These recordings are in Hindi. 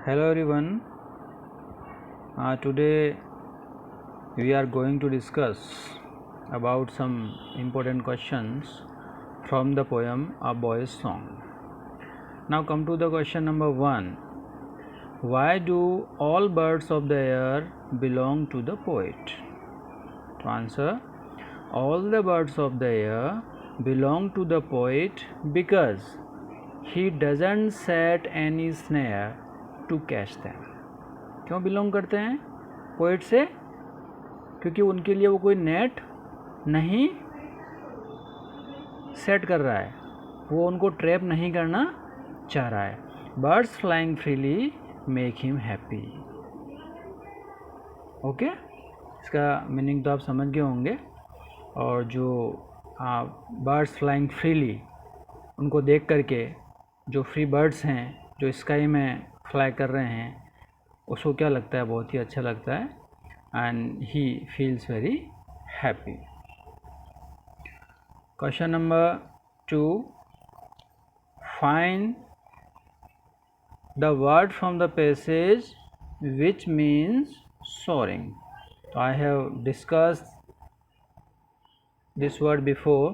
Hello everyone. Today we are going to discuss about some important questions from the poem A Boy's Song. Now come to the question number 1. Why do all birds of the air belong to the poet? To answer, all the birds of the air belong to the poet because he doesn't set any snare to catch them. क्यों बिलोंग करते हैं पोइट से? क्योंकि उनके लिए वो कोई नेट नहीं सेट कर रहा है, वो उनको ट्रैप नहीं करना चाह रहा है. Birds flying freely make him happy. Okay, इसका मीनिंग तो आप समझ गए होंगे. और जो बर्ड्स फ्लाइंग फ्रीली, उनको देख करके जो फ्री बर्ड्स हैं जो स्काई में फ्लाई कर रहे हैं, उसको क्या लगता है? बहुत ही अच्छा लगता है. And he feels very happy. Question number 2. Find the word from the passage which means soaring. तो I have discussed this word before.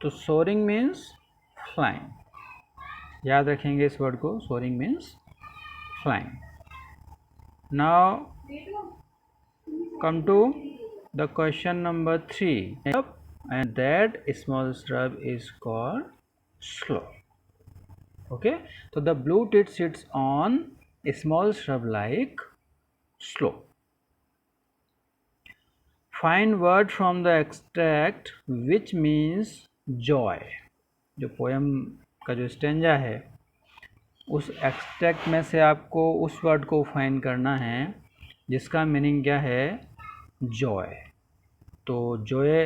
तो soaring मीन्स फ्लाइंग. याद रखेंगे इस वर्ड को. soaring means flying. Now come to the question number 3, and that small shrub is called sloe. Okay, so the blue tit sits on a small shrub like sloe. Find word from the extract which means joy. जो पोएम का जो स्टेंजा है, उस एक्सट्रैक्ट में से आपको उस वर्ड को फाइंड करना है जिसका मीनिंग क्या है? जॉय. तो जॉय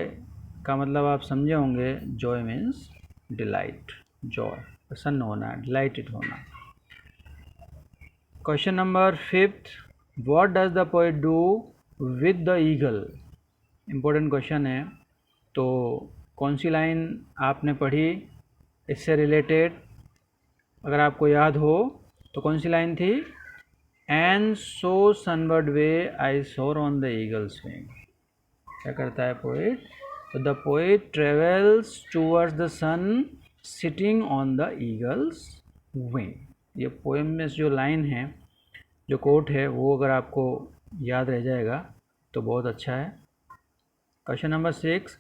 का मतलब आप समझे होंगे. Joy means delight. जॉय, प्रसन्न होना, डिलाइटेड होना. Question number 5. What does the poet do with the eagle? Important question है. तो कौन सी लाइन आपने पढ़ी इससे रिलेटेड? अगर आपको याद हो तो कौन सी लाइन थी? एंड सो सनवर्ड वे आई सोर ऑन द ईगल्स विंग. क्या करता है पोएट? तो the poet travels towards the sun sitting on the eagle's wing. ये पोएम में जो लाइन है, जो कोट है, वो अगर आपको याद रह जाएगा तो बहुत अच्छा है. Question number 6.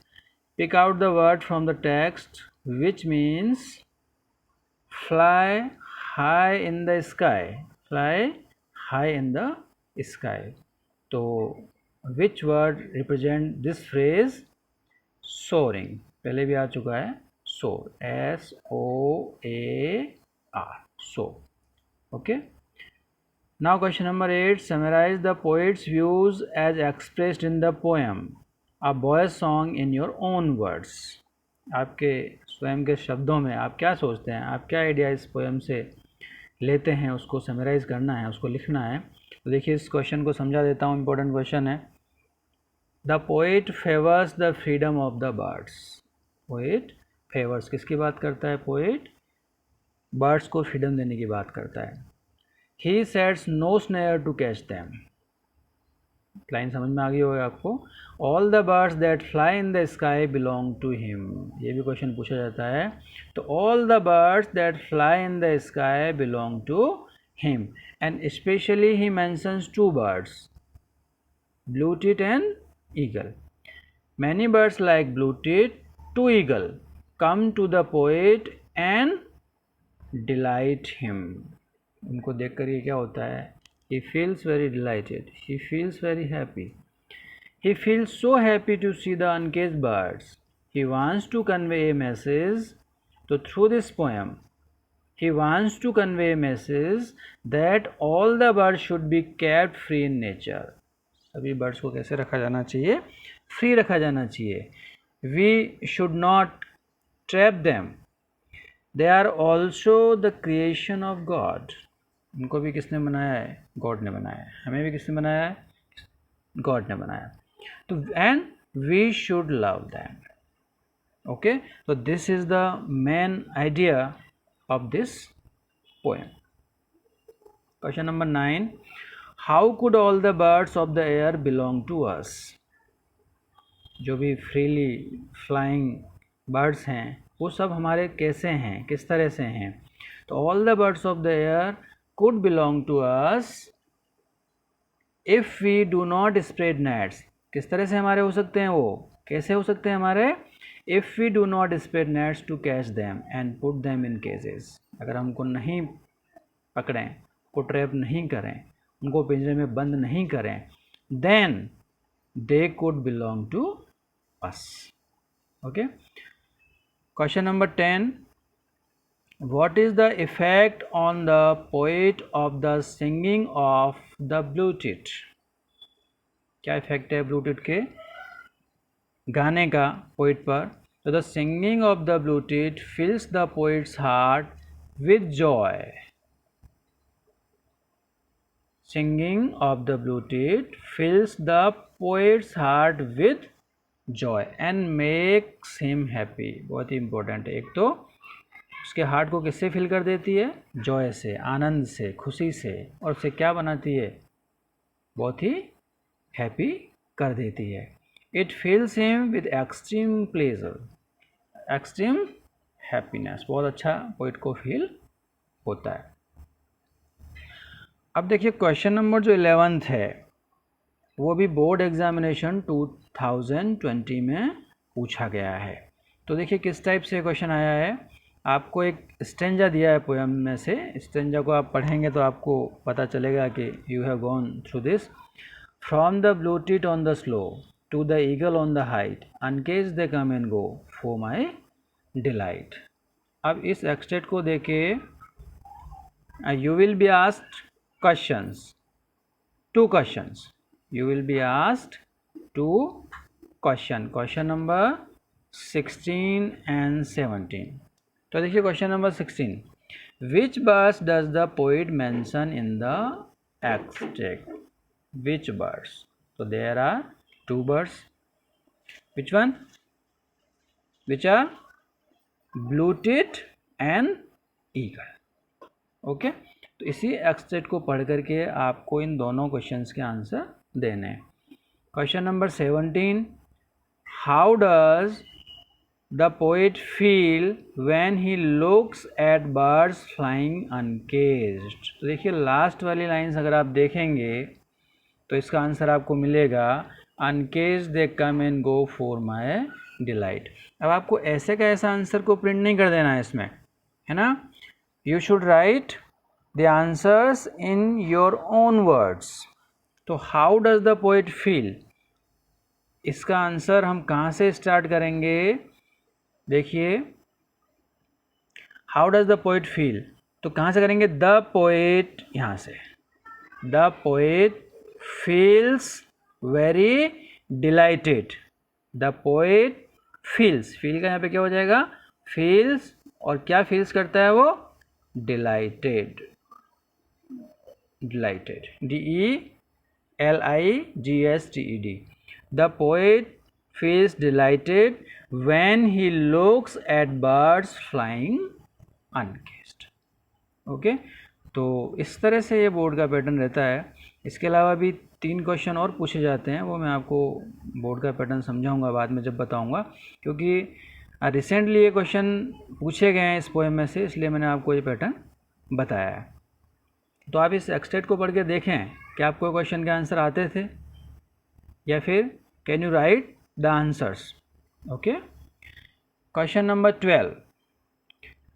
Pick out the word from the text which means fly high in the sky. Fly high in the sky. तो which word represent this phrase? soaring. पहले भी आ चुका है. soar, S-O-A-R, soar. Okay. Now question number 8. Summarize the poet's views as expressed in the poem A Boy's Song in your own words. आपके स्वयं के शब्दों में आप क्या सोचते हैं, आप क्या आइडिया इस पोएम से लेते हैं, उसको समराइज़ करना है, उसको लिखना है. तो देखिए, इस क्वेश्चन को समझा देता हूँ. इम्पोर्टेंट क्वेश्चन है. The poet favours the freedom of the birds. Poet favours, किसकी बात करता है पोएट? बर्ड्स को फ्रीडम देने की बात करता है. He sets no snare to catch them. Line समझ में आ गई होगी आपको. All the birds that fly in the sky belong to him. ये भी क्वेश्चन पूछा जाता है. तो all the birds that fly in the sky belong to him. And specially he mentions 2 birds, blue tit and eagle. Many birds like blue tit to eagle come to the poet and delight him. उनको देख कर ये क्या होता है? He feels very delighted. He feels very happy. He feels so happy to see the uncaged birds. He wants to convey a message. So through this poem, he wants to convey a message that all the birds should be kept free in nature. सभी बर्ड्स को कैसे रखा जाना चाहिए? फ्री रखा जाना चाहिए. We should not trap them. They are also the creation of God. उनको भी किसने बनाया है? गॉड ने बनाया है. हमें भी किसने बनाया है? गॉड ने बनाया. तो and we should love them. Okay, तो this is the main idea of this poem. Question number 9, how could all the birds of the air belong to us? जो भी फ्रीली फ्लाइंग बर्ड्स हैं वो सब हमारे कैसे हैं, किस तरह से हैं? तो all the birds of the air could belong to us if we do not spread nets. किस तरह से हमारे हो सकते हैं, वो कैसे हो सकते हैं हमारे? If we do not spread nets to catch them and put them in cages. अगर हमको नहीं पकड़ें, को ट्रैप नहीं करें, उनको पिंजरे में बंद नहीं करें, then they could belong to us. Okay, question number 10, what is the effect on the poet of the singing of the blue tit? क्या इफेक्ट है ब्लू टिट के गाने का पोइट पर? तो the singing of the blue tit फिल्स the poets heart with Joy. Singing of the blue tit fills the poet's heart with joy and makes him happy। बहुत ही इंपॉर्टेंट है। एक तो उसके हार्ट को किससे फिल कर देती है? जॉय से, आनंद से, खुशी से, और उसे क्या बनाती है? बहुत ही हैप्पी कर देती है। It fills him with extreme pleasure, extreme happiness. बहुत अच्छा पोइट को फील होता है। अब देखिए क्वेश्चन नंबर जो 11th है वो भी बोर्ड एग्जामिनेशन 2020 में पूछा गया है। तो देखिए किस टाइप से क्वेश्चन आया है। आपको एक स्टेंजा दिया है पोएम में से, स्टेंजा को आप पढ़ेंगे तो आपको पता चलेगा कि you have gone through this. From the blue tit on the sloe to the eagle on the height, uncage they come and go for my delight. अब इस एक्सटेट को देखे you will be asked questions, 2 questions. You will be asked 2 question, question number 16 and 17. तो देखिए question number 16, which birds does the poet mention in the extract? Which birds? So there are 2 birds. Which one? Which are blue tit and eagle. Okay. तो इसी एक्सट्रैक्ट को पढ़ करके आपको इन दोनों क्वेश्चंस के आंसर देने हैं। Question number 17, how does the poet feel when he looks at birds flying uncaged? तो देखिए लास्ट वाली लाइंस अगर आप देखेंगे तो इसका आंसर आपको मिलेगा uncage they come and go for my delight. अब आपको ऐसे का ऐसा आंसर को प्रिंट नहीं कर देना है इसमें, है ना। You should write the answers in your own words. तो how does the poet feel, इसका आंसर हम कहाँ से स्टार्ट करेंगे? देखिए how does the poet feel, तो कहाँ से करेंगे? the poet, यहाँ से the poet feels very delighted। the poet feels, feel का यहाँ पे क्या हो जाएगा? feels, और क्या feels करता है वो? delighted, delighted, D-E-L-I-G-H-T-E-D। The poet feels delighted when he looks at birds flying uncaged। Okay, तो इस तरह से ये बोर्ड का पैटर्न रहता है। इसके अलावा भी 3 क्वेश्चन और पूछे जाते हैं, वो मैं आपको बोर्ड का पैटर्न समझाऊंगा बाद में जब बताऊंगा, क्योंकि रिसेंटली ये क्वेश्चन पूछे गए हैं इस पोएम में से, इसलिए मैंने आपको ये पैटर्न बताया है। तो आप इस एक्सटेट को पढ़ के देखें कि आपको क्वेश्चन के आंसर आते थे या फिर can you write the answers. Okay, question number 12,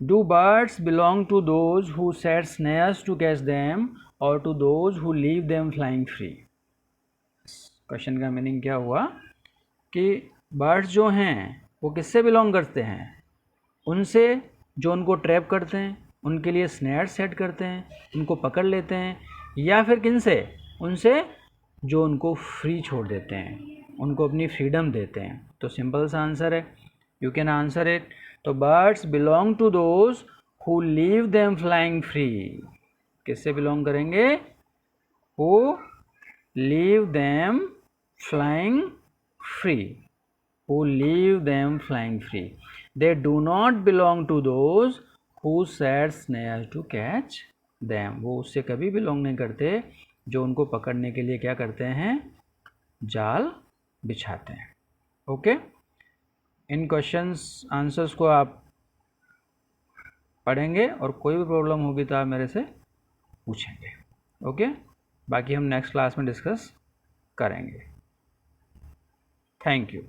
do birds belong to those who set snares to catch them और to those who leave them flying free? Question का मीनिंग क्या हुआ कि बर्ड्स जो हैं वो किससे बिलोंग करते हैं? उनसे जो उनको ट्रैप करते हैं, उनके लिए स्नैर सेट करते हैं, उनको पकड़ लेते हैं, या फिर किनसे? उनसे जो उनको फ्री छोड़ देते हैं, उनको अपनी फ्रीडम देते हैं। तो सिंपल सा आंसर है, यू कैन आंसर इट। तो birds belong to those who leave them flying free. किससे बिलोंग करेंगे? Who leave them flying free, who leave them flying free. They do not belong to those who set snares to catch them, वो उससे कभी बिलोंग नहीं करते जो उनको पकड़ने के लिए क्या करते हैं, जाल बिछाते हैं। ओके, इन क्वेश्चंस आंसर्स को आप पढ़ेंगे और कोई भी प्रॉब्लम होगी तो आप मेरे से पूछेंगे। ओके, बाकी हम नेक्स्ट क्लास में डिस्कस करेंगे। Thank you.